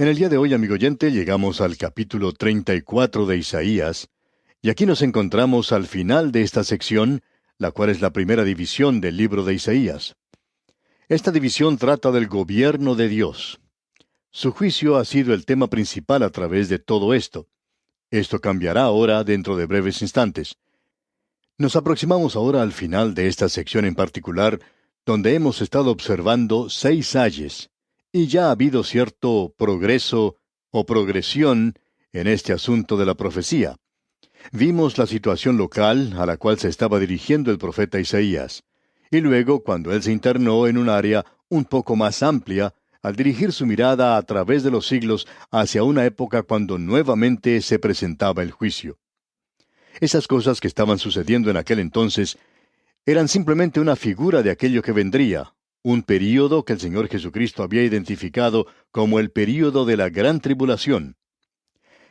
En el día de hoy, amigo oyente, llegamos al capítulo 34 de Isaías, y aquí nos encontramos al final de esta sección, la cual es la primera división del libro de Isaías. Esta división trata del gobierno de Dios. Su juicio ha sido el tema principal a través de todo esto. Esto cambiará ahora dentro de breves instantes. Nos aproximamos ahora al final de esta sección en particular, donde hemos estado observando 6 ayes, y ya ha habido cierto progreso o progresión en este asunto de la profecía. Vimos la situación local a la cual se estaba dirigiendo el profeta Isaías, y luego cuando él se internó en un área un poco más amplia, al dirigir su mirada a través de los siglos hacia una época cuando nuevamente se presentaba el juicio. Esas cosas que estaban sucediendo en aquel entonces eran simplemente una figura de aquello que vendría, un período que el Señor Jesucristo había identificado como el período de la gran tribulación.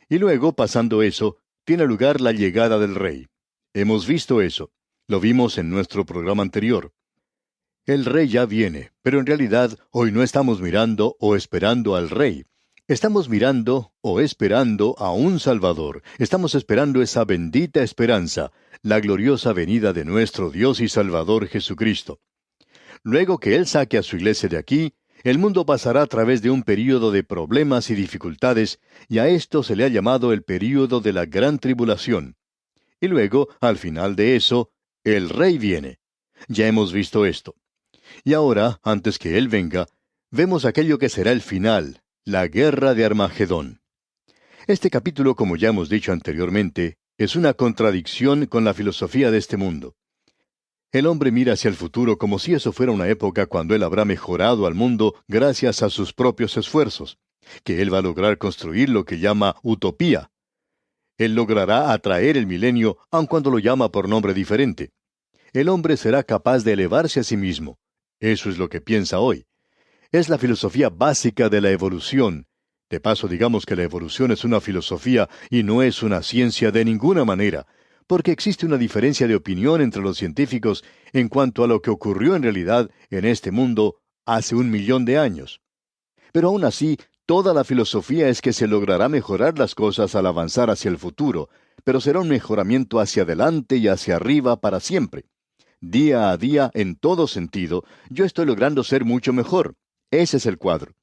Y luego, pasando eso, tiene lugar la llegada del Rey. Hemos visto eso. Lo vimos en nuestro programa anterior. El Rey ya viene, pero en realidad hoy no estamos mirando o esperando al Rey. Estamos mirando o esperando a un Salvador. Estamos esperando esa bendita esperanza, la gloriosa venida de nuestro Dios y Salvador Jesucristo. Luego que Él saque a su iglesia de aquí, el mundo pasará a través de un período de problemas y dificultades, y a esto se le ha llamado el período de la gran tribulación. Y luego, al final de eso, el Rey viene. Ya hemos visto esto. Y ahora, antes que Él venga, vemos aquello que será el final, la guerra de Armagedón. Este capítulo, como ya hemos dicho anteriormente, es una contradicción con la filosofía de este mundo. El hombre mira hacia el futuro como si eso fuera una época cuando él habrá mejorado al mundo gracias a sus propios esfuerzos, que él va a lograr construir lo que llama utopía. Él logrará atraer el milenio, aun cuando lo llama por nombre diferente. El hombre será capaz de elevarse a sí mismo. Eso es lo que piensa hoy. Es la filosofía básica de la evolución. De paso, digamos que la evolución es una filosofía y no es una ciencia de ninguna manera, porque existe una diferencia de opinión entre los científicos en cuanto a lo que ocurrió en realidad en este mundo hace 1 millón de años. Pero aún así, toda la filosofía es que se logrará mejorar las cosas al avanzar hacia el futuro, pero será un mejoramiento hacia adelante y hacia arriba para siempre. Día a día, en todo sentido, yo estoy logrando ser mucho mejor. Ese es el cuadro.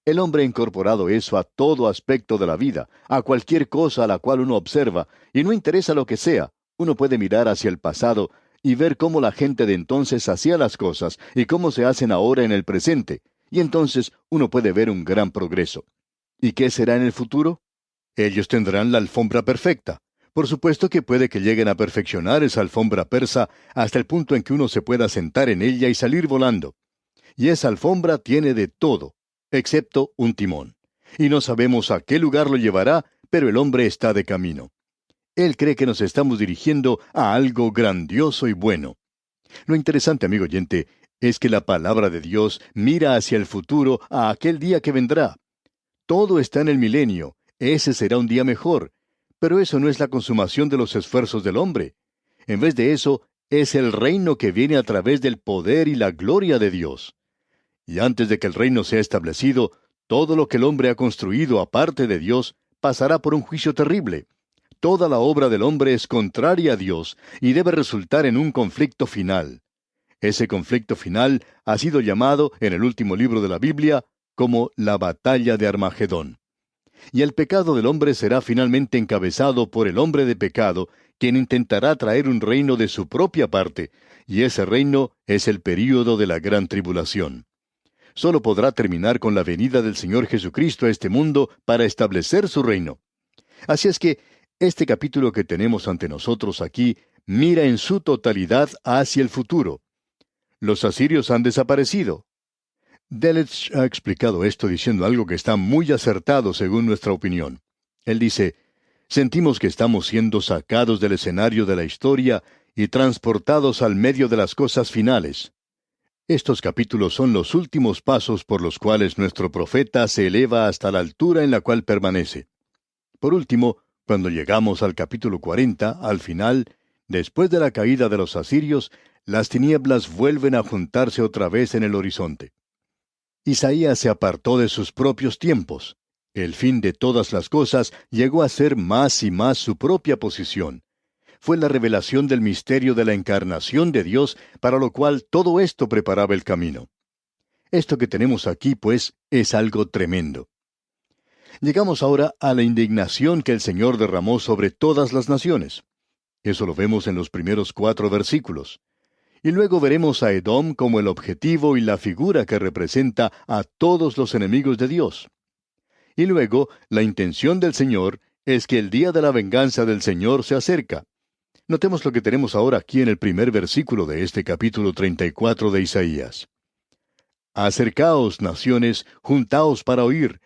El hombre ha incorporado eso a todo aspecto de la vida, a cualquier cosa a la cual uno observa, y no interesa lo que sea, uno puede mirar hacia el pasado y ver cómo la gente de entonces hacía las cosas y cómo se hacen ahora en el presente, y entonces uno puede ver un gran progreso. ¿Y qué será en el futuro? Ellos tendrán la alfombra perfecta. Por supuesto que puede que lleguen a perfeccionar esa alfombra persa hasta el punto en que uno se pueda sentar en ella y salir volando. Y esa alfombra tiene de todo, excepto un timón. Y no sabemos a qué lugar lo llevará, pero el hombre está de camino. Él cree que nos estamos dirigiendo a algo grandioso y bueno. Lo interesante, amigo oyente, es que la palabra de Dios mira hacia el futuro, a aquel día que vendrá. Todo está en el milenio. Ese será un día mejor. Pero eso no es la consumación de los esfuerzos del hombre. En vez de eso, es el reino que viene a través del poder y la gloria de Dios. Y antes de que el reino sea establecido, todo lo que el hombre ha construido aparte de Dios pasará por un juicio terrible. Toda la obra del hombre es contraria a Dios y debe resultar en un conflicto final. Ese conflicto final ha sido llamado, en el último libro de la Biblia, como la batalla de Armagedón. Y el pecado del hombre será finalmente encabezado por el hombre de pecado, quien intentará traer un reino de su propia parte, y ese reino es el período de la gran tribulación. Solo podrá terminar con la venida del Señor Jesucristo a este mundo para establecer su reino. Así es que este capítulo que tenemos ante nosotros aquí mira en su totalidad hacia el futuro. Los asirios han desaparecido. Delitzsch ha explicado esto diciendo algo que está muy acertado según nuestra opinión. Él dice, sentimos que estamos siendo sacados del escenario de la historia y transportados al medio de las cosas finales. Estos capítulos son los últimos pasos por los cuales nuestro profeta se eleva hasta la altura en la cual permanece. Por último, cuando llegamos al capítulo 40, al final, después de la caída de los asirios, las tinieblas vuelven a juntarse otra vez en el horizonte. Isaías se apartó de sus propios tiempos. El fin de todas las cosas llegó a ser más y más su propia posición. Fue la revelación del misterio de la encarnación de Dios, para lo cual todo esto preparaba el camino. Esto que tenemos aquí, pues, es algo tremendo. Llegamos ahora a la indignación que el Señor derramó sobre todas las naciones. Eso lo vemos en los primeros 4 versículos. Y luego veremos a Edom como el objetivo y la figura que representa a todos los enemigos de Dios. Y luego, la intención del Señor es que el día de la venganza del Señor se acerca. Notemos lo que tenemos ahora aquí en el primer versículo de este capítulo 34 de Isaías. Acercaos, naciones, juntaos para oír,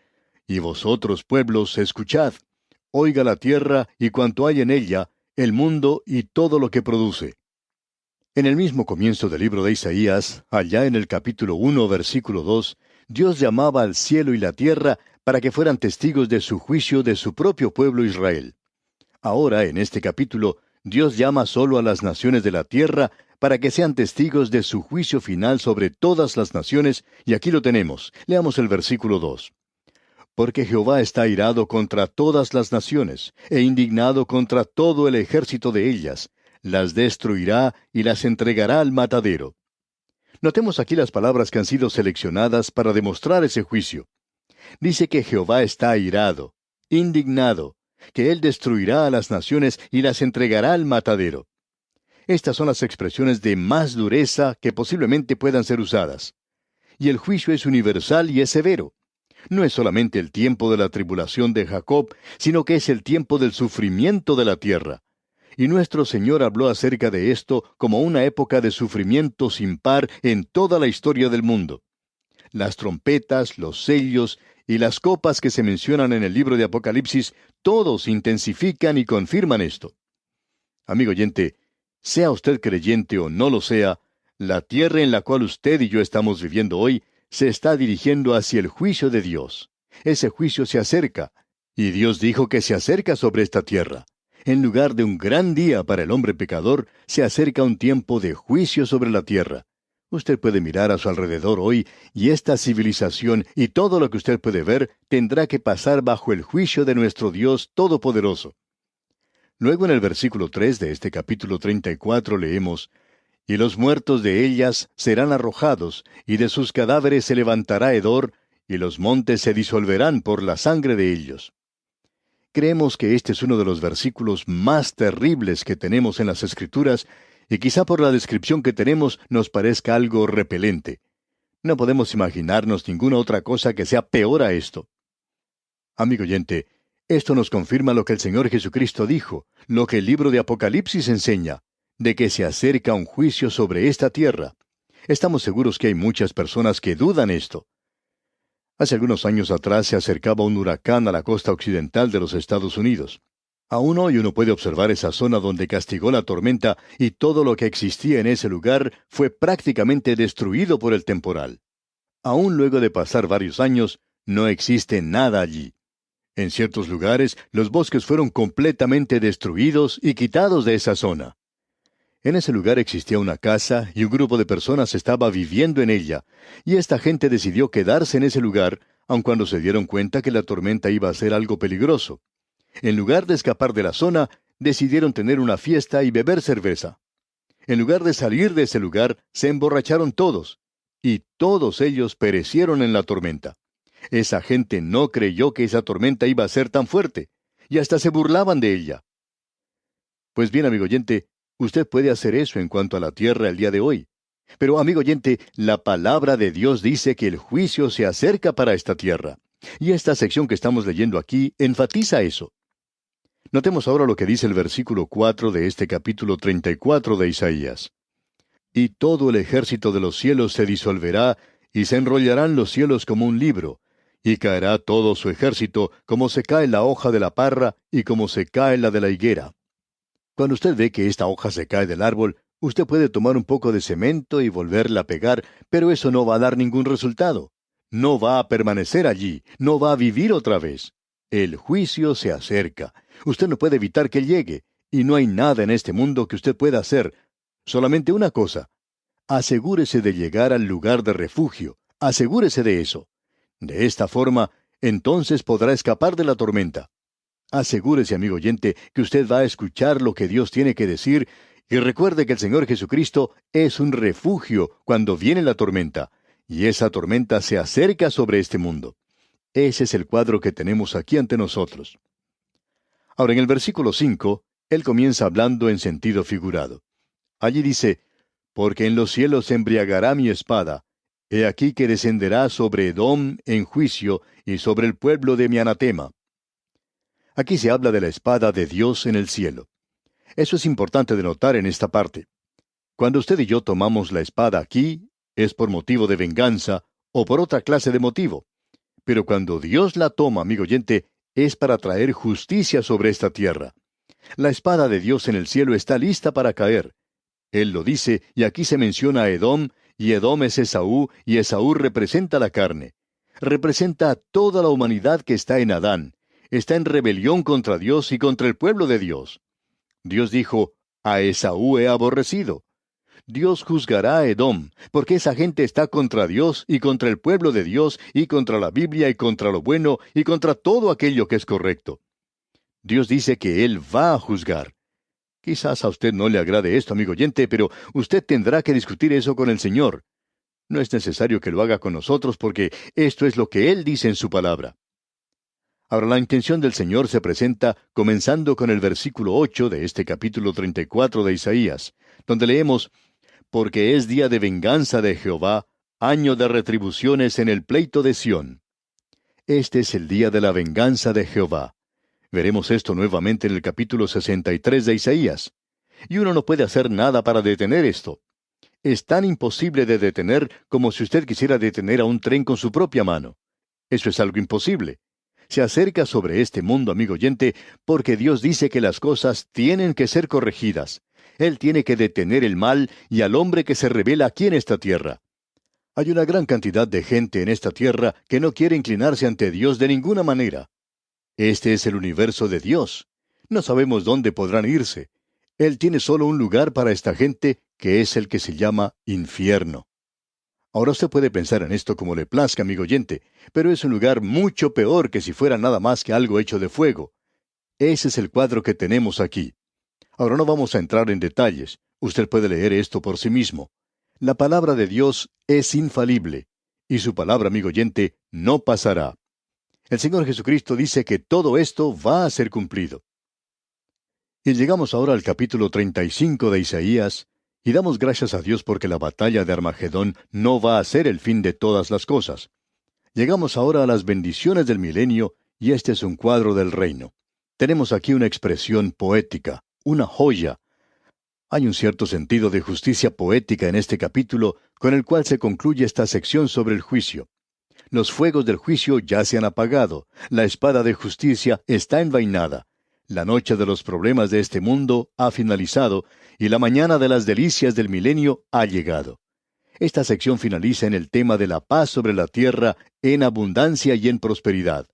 y vosotros, pueblos, escuchad. Oiga la tierra y cuanto hay en ella, el mundo y todo lo que produce. En el mismo comienzo del libro de Isaías, allá en el capítulo 1, versículo 2, Dios llamaba al cielo y la tierra para que fueran testigos de su juicio de su propio pueblo Israel. Ahora, en este capítulo, Dios llama solo a las naciones de la tierra para que sean testigos de su juicio final sobre todas las naciones, y aquí lo tenemos. Leamos el versículo 2. Porque Jehová está airado contra todas las naciones, e indignado contra todo el ejército de ellas. Las destruirá y las entregará al matadero. Notemos aquí las palabras que han sido seleccionadas para demostrar ese juicio. Dice que Jehová está airado, indignado, que Él destruirá a las naciones y las entregará al matadero. Estas son las expresiones de más dureza que posiblemente puedan ser usadas. Y el juicio es universal y es severo. No es solamente el tiempo de la tribulación de Jacob, sino que es el tiempo del sufrimiento de la tierra. Y nuestro Señor habló acerca de esto como una época de sufrimiento sin par en toda la historia del mundo. Las trompetas, los sellos y las copas que se mencionan en el libro de Apocalipsis, todos intensifican y confirman esto. Amigo oyente, sea usted creyente o no lo sea, la tierra en la cual usted y yo estamos viviendo hoy se está dirigiendo hacia el juicio de Dios. Ese juicio se acerca, y Dios dijo que se acerca sobre esta tierra. En lugar de un gran día para el hombre pecador, se acerca un tiempo de juicio sobre la tierra. Usted puede mirar a su alrededor hoy, y esta civilización y todo lo que usted puede ver tendrá que pasar bajo el juicio de nuestro Dios Todopoderoso. Luego en el versículo 3 de este capítulo 34 leemos, y los muertos de ellas serán arrojados, y de sus cadáveres se levantará hedor, y los montes se disolverán por la sangre de ellos. Creemos que este es uno de los versículos más terribles que tenemos en las Escrituras, y quizá por la descripción que tenemos nos parezca algo repelente. No podemos imaginarnos ninguna otra cosa que sea peor a esto. Amigo oyente, esto nos confirma lo que el Señor Jesucristo dijo, lo que el libro de Apocalipsis enseña, de que se acerca un juicio sobre esta tierra. Estamos seguros que hay muchas personas que dudan esto. Hace algunos años atrás se acercaba un huracán a la costa occidental de los Estados Unidos. Aún hoy uno puede observar esa zona donde castigó la tormenta y todo lo que existía en ese lugar fue prácticamente destruido por el temporal. Aún luego de pasar varios años, no existe nada allí. En ciertos lugares, los bosques fueron completamente destruidos y quitados de esa zona. En ese lugar existía una casa y un grupo de personas estaba viviendo en ella, y esta gente decidió quedarse en ese lugar, aun cuando se dieron cuenta que la tormenta iba a ser algo peligroso. En lugar de escapar de la zona, decidieron tener una fiesta y beber cerveza. En lugar de salir de ese lugar, se emborracharon todos, y todos ellos perecieron en la tormenta. Esa gente no creyó que esa tormenta iba a ser tan fuerte, y hasta se burlaban de ella. Pues bien, amigo oyente, usted puede hacer eso en cuanto a la tierra el día de hoy. Pero, amigo oyente, la palabra de Dios dice que el juicio se acerca para esta tierra. Y esta sección que estamos leyendo aquí enfatiza eso. Notemos ahora lo que dice el versículo 4 de este capítulo 34 de Isaías. Y todo el ejército de los cielos se disolverá, y se enrollarán los cielos como un libro, y caerá todo su ejército, como se cae la hoja de la parra, y como se cae la de la higuera. Cuando usted ve que esta hoja se cae del árbol, usted puede tomar un poco de cemento y volverla a pegar, pero eso no va a dar ningún resultado. No va a permanecer allí, no va a vivir otra vez. El juicio se acerca. Usted no puede evitar que llegue, y no hay nada en este mundo que usted pueda hacer. Solamente una cosa. Asegúrese de llegar al lugar de refugio. Asegúrese de eso. De esta forma, entonces podrá escapar de la tormenta. Asegúrese, amigo oyente, que usted va a escuchar lo que Dios tiene que decir, y recuerde que el Señor Jesucristo es un refugio cuando viene la tormenta, y esa tormenta se acerca sobre este mundo. Ese es el cuadro que tenemos aquí ante nosotros. Ahora, en el versículo 5, él comienza hablando en sentido figurado. Allí dice, porque en los cielos se embriagará mi espada. He aquí que descenderá sobre Edom en juicio y sobre el pueblo de mi anatema. Aquí se habla de la espada de Dios en el cielo. Eso es importante de notar en esta parte. Cuando usted y yo tomamos la espada aquí, es por motivo de venganza o por otra clase de motivo. Pero cuando Dios la toma, amigo oyente, es para traer justicia sobre esta tierra. La espada de Dios en el cielo está lista para caer. Él lo dice, y aquí se menciona a Edom, y Edom es Esaú, y Esaú representa la carne. Representa a toda la humanidad que está en Adán. Está en rebelión contra Dios y contra el pueblo de Dios. Dios dijo, a Esaú he aborrecido. Dios juzgará a Edom, porque esa gente está contra Dios y contra el pueblo de Dios y contra la Biblia y contra lo bueno y contra todo aquello que es correcto. Dios dice que Él va a juzgar. Quizás a usted no le agrade esto, amigo oyente, pero usted tendrá que discutir eso con el Señor. No es necesario que lo haga con nosotros porque esto es lo que Él dice en su palabra. Ahora la intención del Señor se presenta comenzando con el versículo 8 de este capítulo 34 de Isaías, donde leemos, porque es día de venganza de Jehová, año de retribuciones en el pleito de Sión. Este es el día de la venganza de Jehová. Veremos esto nuevamente en el capítulo 63 de Isaías. Y uno no puede hacer nada para detener esto. Es tan imposible de detener como si usted quisiera detener a un tren con su propia mano. Eso es algo imposible. Se acerca sobre este mundo, amigo oyente, porque Dios dice que las cosas tienen que ser corregidas. Él tiene que detener el mal y al hombre que se revela aquí en esta tierra. Hay una gran cantidad de gente en esta tierra que no quiere inclinarse ante Dios de ninguna manera. Este es el universo de Dios. No sabemos dónde podrán irse. Él tiene solo un lugar para esta gente, que es el que se llama infierno. Ahora usted puede pensar en esto como le plazca, amigo oyente, pero es un lugar mucho peor que si fuera nada más que algo hecho de fuego. Ese es el cuadro que tenemos aquí. Ahora no vamos a entrar en detalles. Usted puede leer esto por sí mismo. La palabra de Dios es infalible, y su palabra, amigo oyente, no pasará. El Señor Jesucristo dice que todo esto va a ser cumplido. Y llegamos ahora al capítulo 35 de Isaías, y damos gracias a Dios porque la batalla de Armagedón no va a ser el fin de todas las cosas. Llegamos ahora a las bendiciones del milenio, y este es un cuadro del reino. Tenemos aquí una expresión poética, una joya. Hay un cierto sentido de justicia poética en este capítulo, con el cual se concluye esta sección sobre el juicio. Los fuegos del juicio ya se han apagado, la espada de justicia está envainada, la noche de los problemas de este mundo ha finalizado, y la mañana de las delicias del milenio ha llegado. Esta sección finaliza en el tema de la paz sobre la tierra en abundancia y en prosperidad.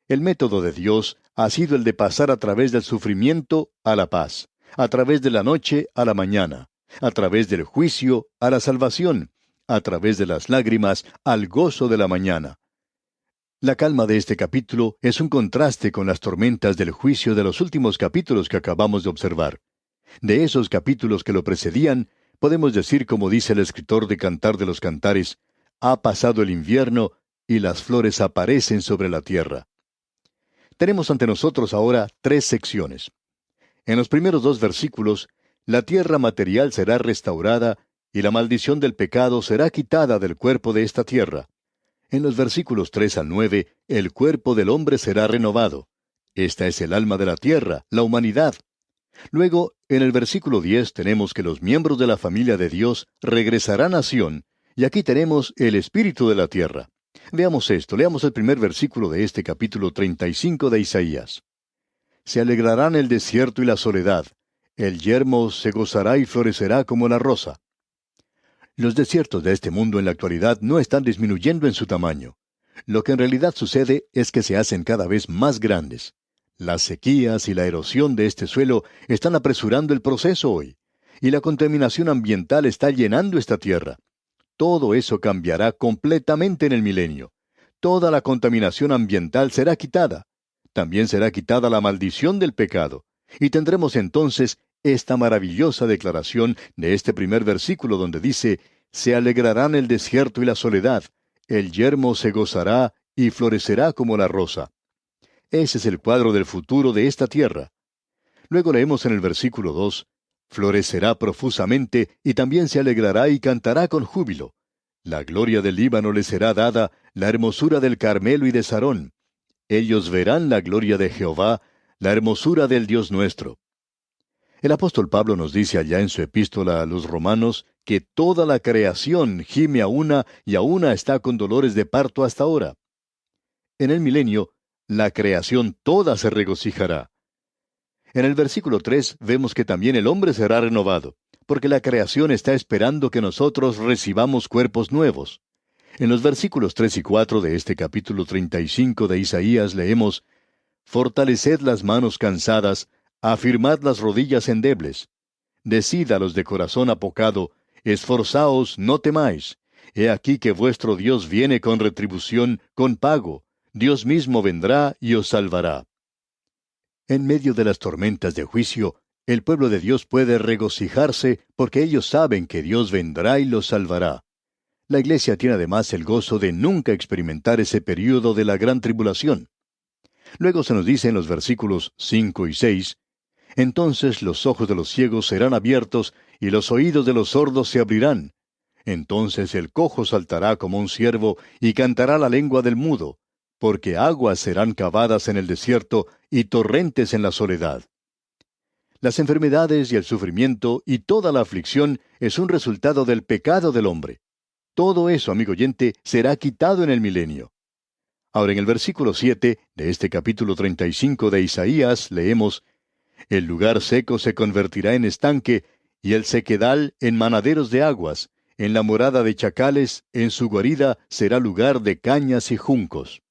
El método de Dios ha sido el de pasar a través del sufrimiento a la paz, a través de la noche a la mañana, a través del juicio a la salvación, a través de las lágrimas al gozo de la mañana. La calma de este capítulo es un contraste con las tormentas del juicio de los últimos capítulos que acabamos de observar. De esos capítulos que lo precedían, podemos decir como dice el escritor de Cantar de los Cantares, ha pasado el invierno y las flores aparecen sobre la tierra. Tenemos ante nosotros ahora 3 secciones. En los primeros 2 versículos, la tierra material será restaurada y la maldición del pecado será quitada del cuerpo de esta tierra. En los versículos 3 al 9, el cuerpo del hombre será renovado. Esta es el alma de la tierra, la humanidad. Luego, en el versículo 10 tenemos que los miembros de la familia de Dios regresarán a Sión, y aquí tenemos el espíritu de la tierra. Veamos esto, leamos el primer versículo de este capítulo 35 de Isaías. Se alegrarán el desierto y la soledad, el yermo se gozará y florecerá como la rosa. Los desiertos de este mundo en la actualidad no están disminuyendo en su tamaño. Lo que en realidad sucede es que se hacen cada vez más grandes. Las sequías y la erosión de este suelo están apresurando el proceso hoy, y la contaminación ambiental está llenando esta tierra. Todo eso cambiará completamente en el milenio. Toda la contaminación ambiental será quitada. También será quitada la maldición del pecado. Y tendremos entonces esta maravillosa declaración de este primer versículo donde dice, se alegrarán el desierto y la soledad, el yermo se gozará y florecerá como la rosa. Ese es el cuadro del futuro de esta tierra. Luego leemos en el versículo 2, florecerá profusamente y también se alegrará y cantará con júbilo. La gloria del Líbano le será dada, la hermosura del Carmelo y de Sarón. Ellos verán la gloria de Jehová, la hermosura del Dios nuestro. El apóstol Pablo nos dice allá en su epístola a los romanos que toda la creación gime a una y a una está con dolores de parto hasta ahora. En el milenio, la creación toda se regocijará. En el versículo 3 vemos que también el hombre será renovado, porque la creación está esperando que nosotros recibamos cuerpos nuevos. En los versículos 3 y 4 de este capítulo 35 de Isaías leemos, fortaleced las manos cansadas, afirmad las rodillas endebles. Decid a los de corazón apocado, esforzaos, no temáis. He aquí que vuestro Dios viene con retribución, con pago. Dios mismo vendrá y os salvará. En medio de las tormentas de juicio, el pueblo de Dios puede regocijarse porque ellos saben que Dios vendrá y los salvará. La iglesia tiene además el gozo de nunca experimentar ese período de la gran tribulación. Luego se nos dice en los versículos 5 y 6, entonces los ojos de los ciegos serán abiertos y los oídos de los sordos se abrirán. Entonces el cojo saltará como un ciervo y cantará la lengua del mudo, porque aguas serán cavadas en el desierto y torrentes en la soledad. Las enfermedades y el sufrimiento y toda la aflicción es un resultado del pecado del hombre. Todo eso, amigo oyente, será quitado en el milenio. Ahora en el versículo 7 de este capítulo 35 de Isaías leemos, el lugar seco se convertirá en estanque, y el sequedal en manaderos de aguas, en la morada de chacales, en su guarida será lugar de cañas y juncos.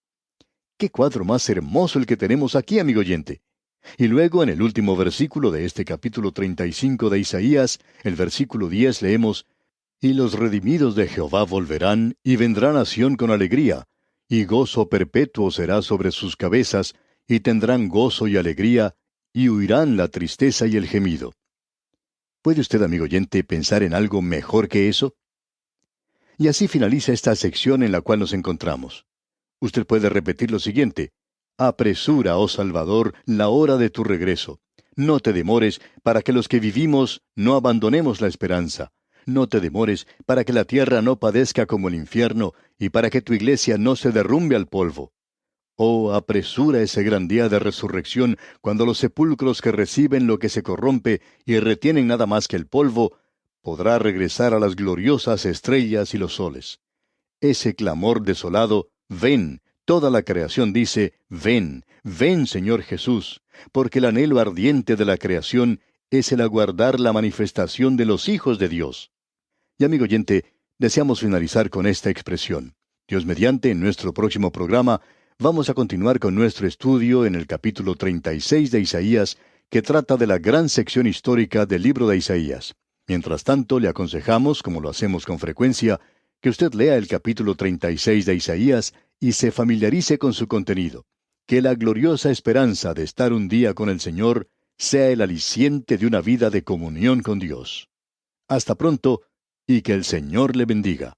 ¡Qué cuadro más hermoso el que tenemos aquí, amigo oyente! Y luego en el último versículo de este capítulo 35 de Isaías, el versículo 10 leemos, y los redimidos de Jehová volverán, y vendrán a Sión con alegría, y gozo perpetuo será sobre sus cabezas, y tendrán gozo y alegría, y huirán la tristeza y el gemido. ¿Puede usted, amigo oyente, pensar en algo mejor que eso? Y así finaliza esta sección en la cual nos encontramos. Usted puede repetir lo siguiente, apresura, oh Salvador, la hora de tu regreso. No te demores, para que los que vivimos no abandonemos la esperanza. No te demores, para que la tierra no padezca como el infierno, y para que tu iglesia no se derrumbe al polvo. Oh, apresura ese gran día de resurrección, cuando los sepulcros que reciben lo que se corrompe y retienen nada más que el polvo, podrá regresar a las gloriosas estrellas y los soles. Ese clamor desolado, ven, toda la creación dice, ven, ven Señor Jesús, porque el anhelo ardiente de la creación es el aguardar la manifestación de los hijos de Dios. Y amigo oyente, deseamos finalizar con esta expresión. Dios mediante, en nuestro próximo programa, vamos a continuar con nuestro estudio en el capítulo 36 de Isaías, que trata de la gran sección histórica del libro de Isaías. Mientras tanto, le aconsejamos, como lo hacemos con frecuencia, que usted lea el capítulo 36 de Isaías y se familiarice con su contenido. Que la gloriosa esperanza de estar un día con el Señor sea el aliciente de una vida de comunión con Dios. Hasta pronto, y que el Señor le bendiga.